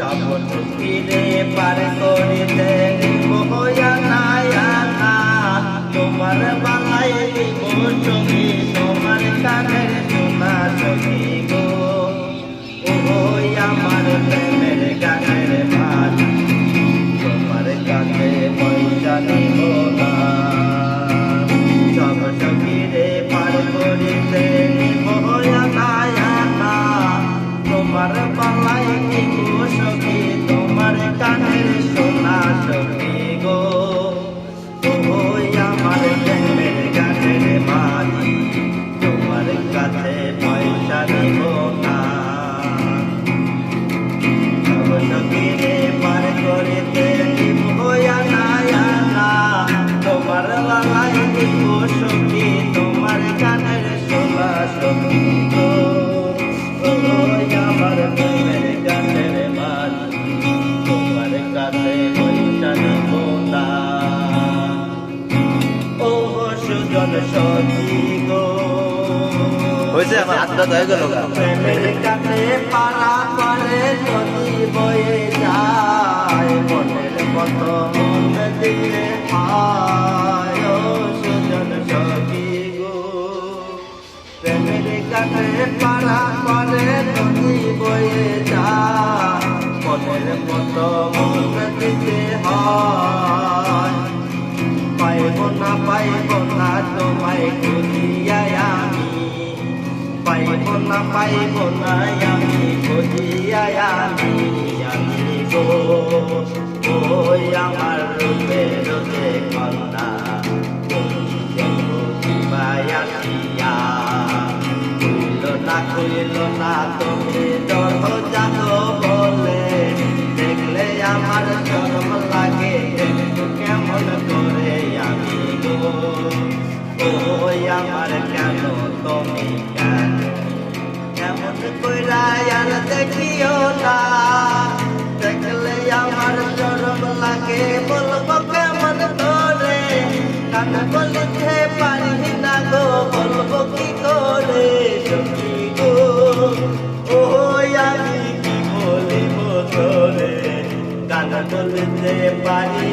সব সুখীরে পার করিতে বহয়া নায়া না তোমার বালাই দিব সখী তোমার কানের সোনা সখী গো ওই আমার প্রেমের গানের ভাত তোমার কাছে পয়সা নিব না সব সখীরে পার করিতে বহয়া নায়া না তোমার বালাই দিব সখী তোমার কানের সোনা সখী গো ওই আমার প্রেমের গানের মাঝি তোমার কাছে পয়সা নিব না সব সখীরে পার করিতে বহয়া নায়া না তোমার বালাই দিব সখী তোমার কানের সোনা সখী গো ওই আমার প্রেমের গানের মাঝি তোমার কাছে পয়সা নিব না ও সুজন সখী গো হয়েছে আমার হাতটা হয়ে গেল প্রেমের কাছে পারা পারে নদী বয়ে যায় মনের মতো মন দিতে হয় ও সুজন সখী গো প্রেমের কাছে পারা পারে নদী বয়ে যায় মনের মতো মন দিতে হয় পাইব না তোমায় খুঁজিয়ায় আমি পাইব না আমি খুঁজিয়ায় আমি গো ওই আমার রূপে রোদে কন্যা আসিয়া খুইল না তুমি ডর জানো বলে দেখলে আমার শরম লাগে কেমন করে আমি গো ওই আমার কেন তুমি কেন কেমন কইরা আর দেখিও না দেখলে আমার শরম লাগে বলবো কেমন করে কান বলতে পারি না গো বলবো কি করে সখী গো ওই আমি কি বলিব তোরে গান বলতে পারি